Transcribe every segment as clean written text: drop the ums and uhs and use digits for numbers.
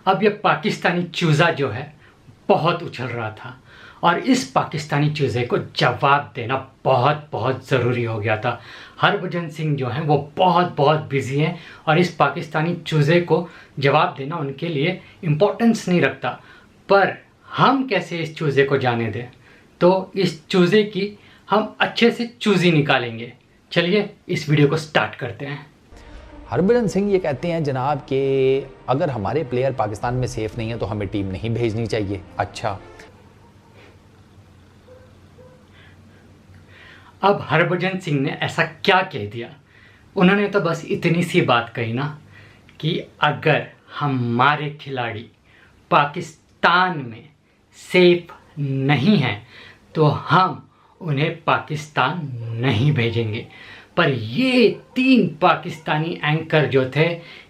अब ये पाकिस्तानी चूज़ा जो है बहुत उछल रहा था और इस पाकिस्तानी चूज़े को जवाब देना बहुत बहुत ज़रूरी हो गया था। हरभजन सिंह जो हैं वो बहुत बहुत बिजी हैं और इस पाकिस्तानी चूज़े को जवाब देना उनके लिए इम्पोर्टेंस नहीं रखता। पर हम कैसे इस चूज़े को जाने दें, तो इस चूज़े की हम अच्छे से चूज़ी निकालेंगे। चलिए इस वीडियो को स्टार्ट करते हैं। हरभजन सिंह ये कहते हैं जनाब कि अगर हमारे प्लेयर पाकिस्तान में सेफ नहीं है तो हमें टीम नहीं भेजनी चाहिए। अच्छा, अब हरभजन सिंह ने ऐसा क्या कह दिया? उन्होंने तो बस इतनी सी बात कही ना कि अगर हमारे खिलाड़ी पाकिस्तान में सेफ नहीं हैं तो हम उन्हें पाकिस्तान नहीं भेजेंगे। पर ये 3 पाकिस्तानी एंकर जो थे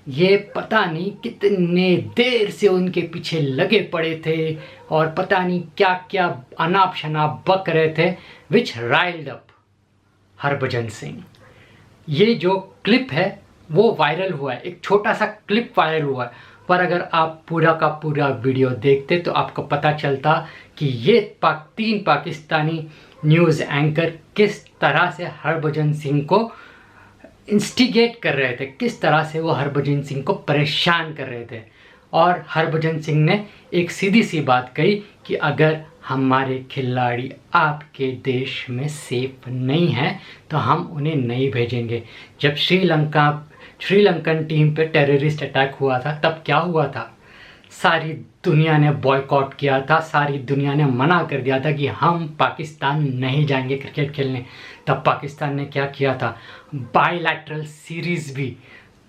ये पता नहीं कितने देर से उनके पीछे लगे पड़े थे और पता नहीं क्या क्या अनाप शनाप बक रहे थे, विच राइल्ड अप हरभजन सिंह। ये जो क्लिप है वो वायरल हुआ है, एक छोटा सा क्लिप वायरल हुआ है, पर अगर आप पूरा का पूरा वीडियो देखते तो आपको पता चलता कि ये 3 पाकिस्तानी न्यूज़ एंकर किस तरह से हरभजन सिंह को इंस्टिगेट कर रहे थे, किस तरह से वो हरभजन सिंह को परेशान कर रहे थे। और हरभजन सिंह ने एक सीधी सी बात कही कि अगर हमारे खिलाड़ी आपके देश में सेफ नहीं हैं तो हम उन्हें नहीं भेजेंगे। जब श्रीलंकन टीम पे टेररिस्ट अटैक हुआ था तब क्या हुआ था? सारी दुनिया ने बॉयकॉट किया था, सारी दुनिया ने मना कर दिया था कि हम पाकिस्तान नहीं जाएंगे क्रिकेट खेलने। तब पाकिस्तान ने क्या किया था? बायलैटरल सीरीज़ भी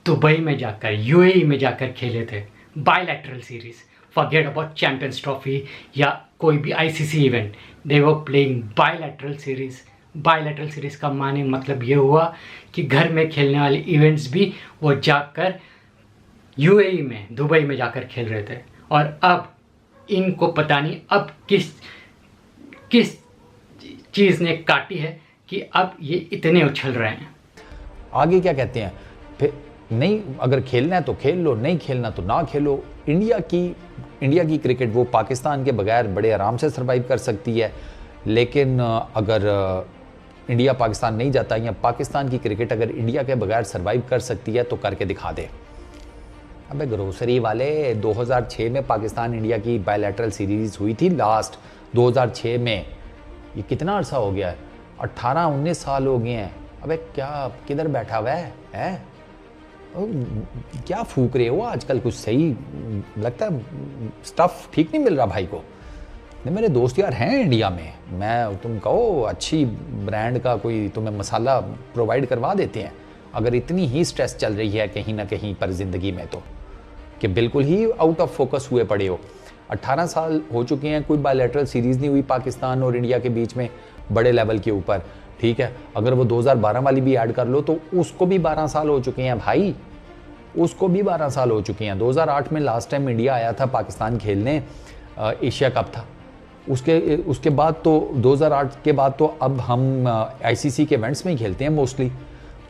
दुबई में जाकर, यूएई में जाकर खेले थे। Bilateral series, forget about champions trophy या कोई भी ICC event, they were playing bilateral series. Bilateral series का माने मतलब ये हुआ कि घर में खेलने वाले इवेंट्स भी वो जाकर यूएई में, दुबई में जाकर खेल रहे थे। और अब इनको पता नहीं अब किस चीज़ ने काटी है कि अब ये इतने उछल रहे हैं। आगे क्या कहते हैं फिर? नहीं, अगर खेलना है तो खेल लो, नहीं खेलना तो ना खेलो। इंडिया की क्रिकेट वो पाकिस्तान के बगैर बड़े आराम से सर्वाइव कर सकती है, लेकिन अगर इंडिया पाकिस्तान नहीं जाता या पाकिस्तान की क्रिकेट अगर इंडिया के बगैर सर्वाइव कर सकती है तो करके दिखा दे। अबे ग्रोसरी वाले, 2006 में पाकिस्तान इंडिया की बायलैटरल सीरीज़ हुई थी लास्ट 2006 में। ये कितना अर्सा हो गया है? 18-19 साल हो गए हैं। अबे क्या किधर बैठा हुआ है? क्या फूक रहे हो आजकल? कुछ सही लगता है? स्टफ़ ठीक नहीं मिल रहा भाई को। नहीं, मेरे दोस्त यार हैं इंडिया में, मैं तुम कहो अच्छी ब्रांड का कोई तुम्हें मसाला प्रोवाइड करवा देते हैं। अगर इतनी ही स्ट्रेस चल रही है कहीं ना कहीं पर ज़िंदगी में तो कि बिल्कुल ही आउट ऑफ फोकस हुए पड़े हो। 18 साल हो चुके हैं, कोई बायलैटरल सीरीज़ नहीं हुई पाकिस्तान और इंडिया के बीच में बड़े लेवल के ऊपर। ठीक है, अगर वो 2012 वाली भी ऐड कर लो तो उसको भी 12 साल हो चुके हैं भाई, उसको भी 12 साल हो चुके हैं। 2008 में लास्ट टाइम इंडिया आया था पाकिस्तान खेलने, एशिया कप था। उसके बाद तो 2008 के बाद तो अब हम आईसीसी के इवेंट्स में ही खेलते हैं मोस्टली।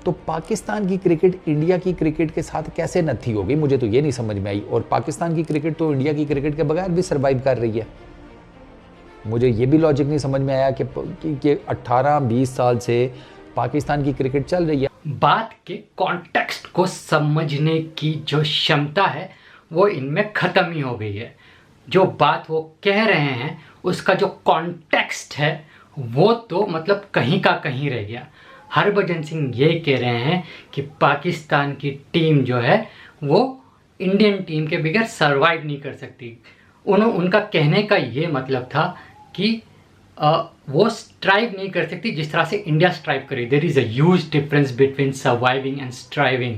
तो पाकिस्तान की क्रिकेट इंडिया की क्रिकेट के साथ कैसे नत्थी हो गई, मुझे तो ये नहीं समझ में आई। और पाकिस्तान की क्रिकेट तो इंडिया की क्रिकेट के बगैर भी सर्वाइव कर रही है। मुझे ये भी लॉजिक नहीं समझ में आया कि 18-20 साल से पाकिस्तान की क्रिकेट चल रही है। बात के कॉन्टेक्स्ट को समझने की जो क्षमता है वो इनमें ख़त्म ही हो गई है। जो बात वो कह रहे हैं उसका जो कॉन्टेक्स्ट है वो तो मतलब कहीं का कहीं रह गया। हरभजन सिंह ये कह रहे हैं कि पाकिस्तान की टीम जो है वो इंडियन टीम के बगैर सर्वाइव नहीं कर सकती। उनका कहने का ये मतलब था कि वो स्ट्राइव नहीं कर सकती जिस तरह से इंडिया स्ट्राइव करे। There is a huge difference between surviving and striving.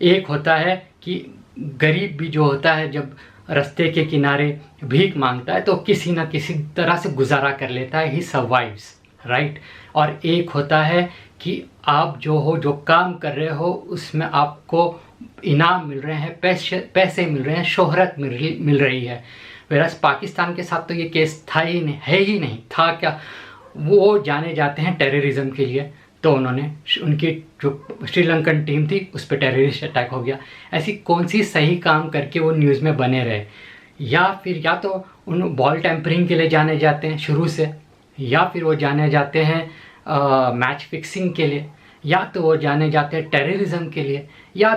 एक होता है कि गरीब भी जो होता है जब रास्ते के किनारे भीख मांगता है तो किसी ना किसी तरह से गुजारा कर लेता है, ही सर्वाइव्स, राइट। और एक होता है कि आप जो काम कर रहे हो उसमें आपको इनाम मिल रहे हैं, पैसे मिल रहे हैं, शोहरत मिल रही है। वेरास पाकिस्तान के साथ तो ये केस था ही नहीं, है ही नहीं। था क्या? वो जाने जाते हैं टेररिज्म के लिए, तो उन्होंने उनकी जो श्रीलंकन टीम थी उस पर टेररिस्ट अटैक हो गया। ऐसी कौन सी सही काम करके वो न्यूज़ में बने रहे? या फिर या तो उन बॉल टेम्परिंग के लिए जाने जाते हैं शुरू से, या फिर वो जाने जाते हैं मैच फिक्सिंग के लिए, या तो वो जाने जाते हैं टेररिज्म के लिए, या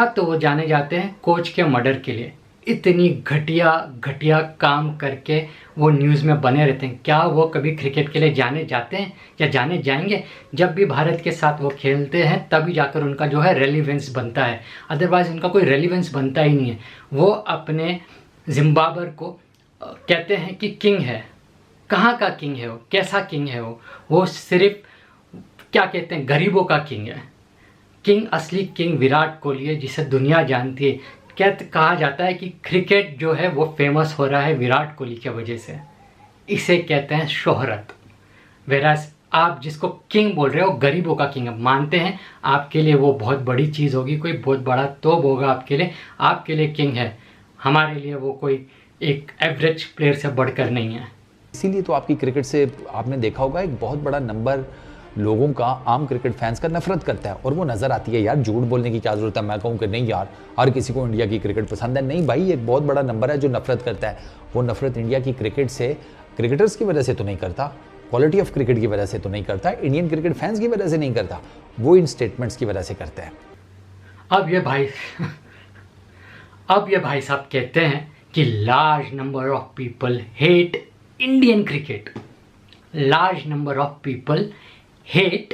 तो वो जाने जाते हैं कोच के मर्डर के लिए। इतनी घटिया काम करके वो न्यूज़ में बने रहते हैं। क्या वो कभी क्रिकेट के लिए जाने जाते हैं या जाने जाएंगे? जब भी भारत के साथ वो खेलते हैं तभी जाकर उनका जो है रेलिवेंस बनता है, अदरवाइज़ उनका कोई रेलिवेंस बनता ही नहीं है। वो अपने जिम्बाब्वे को कहते हैं कि किंग है। कहाँ का किंग है वो? कैसा किंग है वो सिर्फ क्या कहते हैं, गरीबों का किंग है। किंग, असली किंग विराट कोहली है, जिसे दुनिया जानती है। कहा जाता है कि क्रिकेट जो है वो फेमस हो रहा है विराट कोहली की वजह से। इसे कहते हैं शोहरत। वेरास आप जिसको किंग बोल रहे हो गरीबों का किंग है। मानते हैं आपके लिए वो बहुत बड़ी चीज़ होगी, कोई बहुत बड़ा तोप होगा आपके लिए किंग है। हमारे लिए वो कोई एक एवरेज प्लेयर से बढ़कर नहीं है। इसीलिए तो आपकी क्रिकेट से आपने देखा होगा एक बहुत बड़ा नंबर लोगों का, आम क्रिकेट फैंस का नफरत करता है। और वो नज़र आती है। यार झूठ बोलने की क्या ज़रूरत है? मैं कहूँ कि नहीं यार हर किसी को इंडिया की क्रिकेट पसंद है। नहीं भाई, एक बहुत बड़ा नंबर है जो नफरत करता है। वो नफरत इंडिया की क्रिकेट से, क्रिकेटर्स की वजह से तो नहीं करता, क्वालिटी ऑफ क्रिकेट की वजह से तो नहीं करता, इंडियन क्रिकेट फैंस की वजह से नहीं करता, वो इन स्टेटमेंट्स की वजह से करता है। अब ये भाई साहब कहते हैं कि large number of people hate Indian cricket. Large number of people hate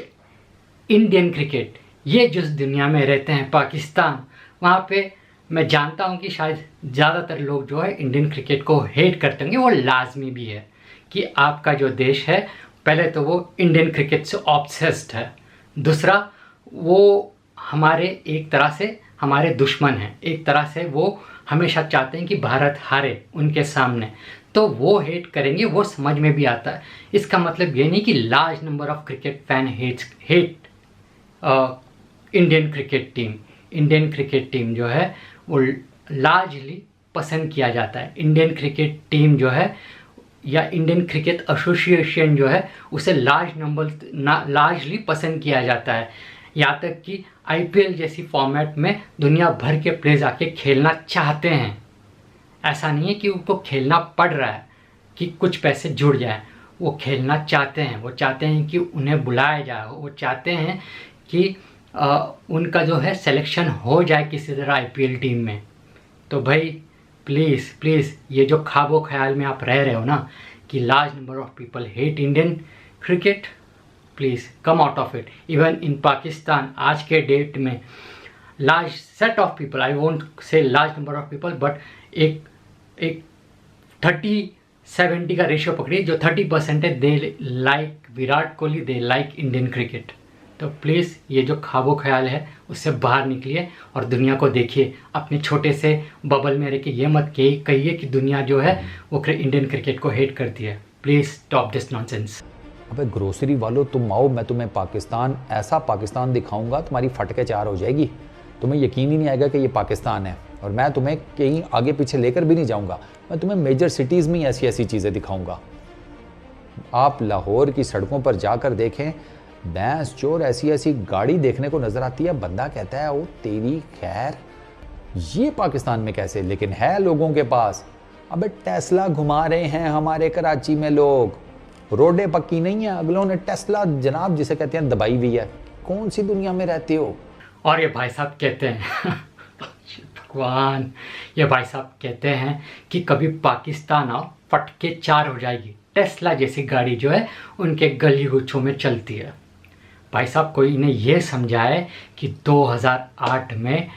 Indian cricket. ये जिस दुनिया में रहते हैं पाकिस्तान, वहाँ पे मैं जानता हूँ कि शायद ज़्यादातर लोग जो है इंडियन क्रिकेट को हेट करते होंगे। वो लाजमी भी है कि आपका जो देश है, पहले तो वो इंडियन क्रिकेट से ऑब्सेस्ड है, दूसरा वो हमारे एक तरह से हमारे दुश्मन हैं। एक तरह से वो हमेशा चाहते हैं कि भारत हारे उनके सामने, तो वो हेट करेंगे, वो समझ में भी आता है। इसका मतलब ये नहीं कि large number of cricket fan hate Indian cricket team. Indian cricket team जो है वो लार्जली पसंद किया जाता है। इंडियन क्रिकेट टीम जो है या इंडियन क्रिकेट एसोसिएशन जो है उसे लार्जली पसंद किया जाता है। यहाँ तक कि आईपीएल जैसी फॉर्मेट में दुनिया भर के प्लेयर्स आके खेलना चाहते हैं। ऐसा नहीं है कि उनको खेलना पड़ रहा है कि कुछ पैसे जुड़ जाए, वो खेलना चाहते हैं। वो चाहते हैं कि उन्हें बुलाया जाए, वो चाहते हैं कि उनका जो है सिलेक्शन हो जाए किसी तरह आईपीएल टीम में। तो भाई प्लीज़ ये जो ख्वाबो ख्याल में आप रह रहे हो ना कि large number of people hate Indian cricket, please come out of it. Even in Pakistan आज के डेट में large set of people, I won't say large number of people, but एक 30-70 का रेशियो पकड़िए, जो 30% है they like Virat Kohli, they like Indian cricket. तो please ये जो ख्वाबो ख्याल है उससे बाहर निकलिए और दुनिया को देखिए। अपने छोटे से बबल में रह के ये मत कहिए कि दुनिया जो है वो इंडियन क्रिकेट को हेट करती है। Please stop this nonsense. अबे ग्रोसरी वालों, तुम आओ, मैं तुम्हें पाकिस्तान, ऐसा पाकिस्तान दिखाऊंगा तुम्हारी फट के चार हो जाएगी। तुम्हें यकीन ही नहीं आएगा कि ये पाकिस्तान है। और मैं तुम्हें कहीं आगे पीछे लेकर भी नहीं जाऊंगा, मैं तुम्हें मेजर सिटीज़ में ऐसी ऐसी चीज़ें दिखाऊंगा। आप लाहौर की सड़कों पर जाकर देखें, भैंस चोर ऐसी ऐसी गाड़ी देखने को नज़र आती है। बंदा कहता है ओ तेरी खैर, ये पाकिस्तान में कैसे? लेकिन है लोगों के पास। अबे टेस्ला घुमा रहे हैं हमारे कराची में लोग, रोडें पक्की नहीं है, अगलों ने टेस्ला जनाब जिसे कहते हैं दबाई हुई है। कौन सी दुनिया में रहते हो? और ये भाई साहब कहते हैं भगवान, ये भाई साहब कहते हैं कि कभी पाकिस्तान आओ फटके चार हो जाएगी। टेस्ला जैसी गाड़ी जो है उनके गली गुच्छों में चलती है। भाई साहब कोई इन्हें यह समझाए कि 2008 में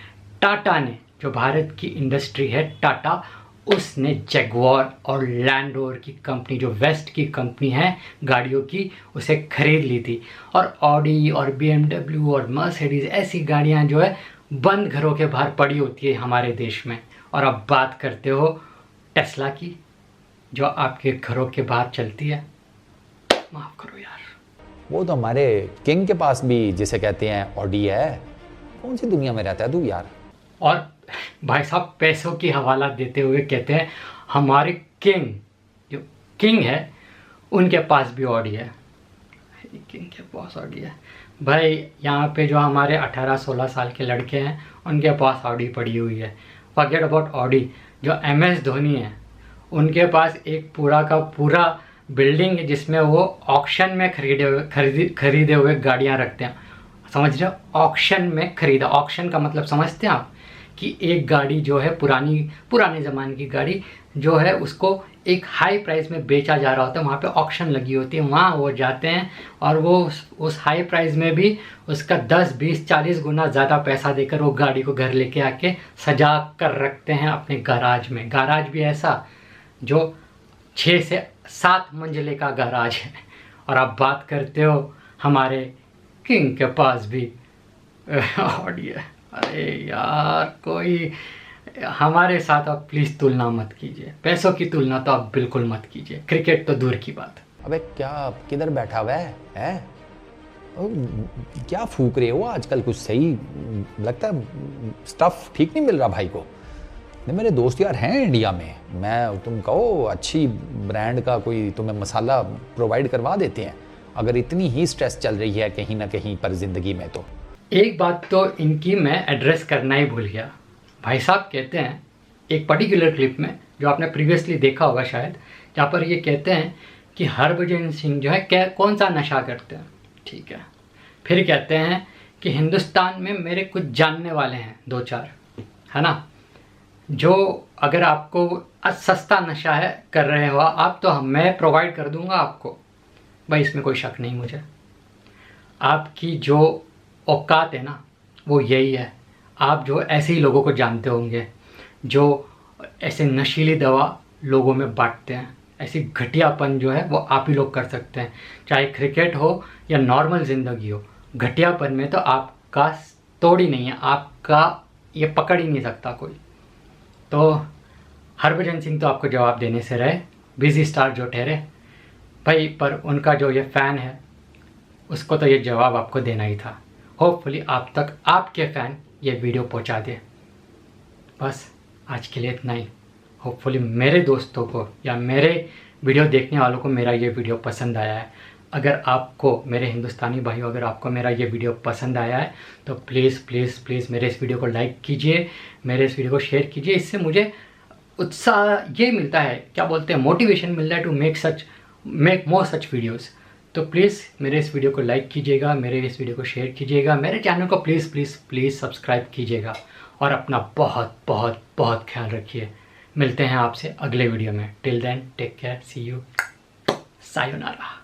टाटा ने, जो भारत की इंडस्ट्री है टाटा, उसने जगुआर और लैंड रोवर की कंपनी, जो वेस्ट की कंपनी है गाड़ियों की, उसे खरीद ली थी। और ऑडी और BMW और मर्सिडीज ऐसी गाड़ियां जो है बंद घरों के बाहर पड़ी होती है हमारे देश में। और अब बात करते हो टेस्ला की, जो आपके घरों के बाहर चलती है। माफ़ करो यार, वो तो हमारे किंग के पास भी जिसे कहते हैं ऑडी है। कौन सी दुनिया में रहता है तू यार? और भाई साहब पैसों की हवाला देते हुए कहते हैं हमारे किंग, जो किंग है उनके पास भी ऑडी है। इनके पास ऑडी है भाई। यहाँ पे जो हमारे 18-16 साल के लड़के हैं उनके पास ऑडी पड़ी हुई है। फॉरगेट अबाउट ऑडी, जो MS धोनी है उनके पास एक पूरा का पूरा बिल्डिंग है जिसमें वो ऑक्शन में खरीदे हुए गाड़ियाँ रखते हैं। समझ रहे हो, ऑक्शन में खरीदा। ऑक्शन का मतलब समझते हैं आप, कि एक गाड़ी जो है पुराने ज़माने की गाड़ी जो है उसको एक हाई प्राइस में बेचा जा रहा होता है। वहाँ पे ऑक्शन लगी होती है, वहाँ वो जाते हैं और वो उस हाई प्राइस में भी उसका 10, 20, 40 गुना ज़्यादा पैसा देकर वो गाड़ी को घर लेके आके सजा कर रखते हैं अपने गैराज में। गैराज भी ऐसा जो 6 से 7 मंजिले का गैराज है। और आप बात करते हो हमारे किंग के पास भी ऑडी है। अरे यार, कोई हमारे साथ आप प्लीज़ तुलना मत कीजिए, पैसों की तुलना तो आप बिल्कुल मत कीजिए, क्रिकेट तो दूर की बात। अबे क्या किधर बैठा हुआ है? क्या फूक रहे हो आजकल? कुछ सही लगता है? स्टफ ठीक नहीं मिल रहा भाई को। नहीं, मेरे दोस्त यार हैं इंडिया में, मैं तुम कहो अच्छी ब्रांड का कोई तुम्हें मसाला प्रोवाइड करवा देते हैं, अगर इतनी ही स्ट्रेस चल रही है कहीं ना कहीं पर ज़िंदगी में। तो एक बात तो इनकी मैं एड्रेस करना ही भूल गया। भाई साहब कहते हैं एक पर्टिकुलर क्लिप में, जो आपने प्रीवियसली देखा होगा शायद, जहाँ पर ये कहते हैं कि हरभजन सिंह जो है कौन सा नशा करते हैं, ठीक है। फिर कहते हैं कि हिंदुस्तान में मेरे कुछ जानने वाले हैं 2-4, है ना, जो अगर आपको सस्ता नशा है कर रहे हो आप, तो मैं प्रोवाइड कर दूंगा आपको। भाई इसमें कोई शक नहीं मुझे। आपकी जो औकात है ना वो यही है। आप जो ऐसे ही लोगों को जानते होंगे जो ऐसे नशीली दवा लोगों में बांटते हैं, ऐसी घटियापन जो है वो आप ही लोग कर सकते हैं। चाहे क्रिकेट हो या नॉर्मल ज़िंदगी हो, घटियापन में तो आपका तोड़ ही नहीं है, आपका ये पकड़ ही नहीं सकता कोई। तो हरभजन सिंह तो आपको जवाब देने से रहे, बिजी स्टार जो ठहरे भाई, पर उनका जो ये फ़ैन है उसको तो ये जवाब आपको देना ही था। होपफुली आप तक आपके फ़ैन ये वीडियो पहुंचा दे। बस आज के लिए इतना ही। होपफुली मेरे दोस्तों को या मेरे वीडियो देखने वालों को मेरा ये वीडियो पसंद आया है। अगर आपको, मेरे हिंदुस्तानी भाइयों, अगर आपको मेरा ये वीडियो पसंद आया है तो प्लीज़ प्लीज़ प्लीज़ मेरे इस वीडियो को लाइक कीजिए, मेरे इस वीडियो को शेयर कीजिए। इससे मुझे उत्साह ये मिलता है, क्या बोलते हैं, मोटिवेशन मिलता है to make more such videos. तो प्लीज़ मेरे इस वीडियो को लाइक कीजिएगा, मेरे इस वीडियो को शेयर कीजिएगा, मेरे चैनल को प्लीज़ प्लीज़ प्लीज़ सब्सक्राइब कीजिएगा और अपना बहुत बहुत बहुत ख्याल रखिए। मिलते हैं आपसे अगले वीडियो में। Till then take care, see you, sayonara.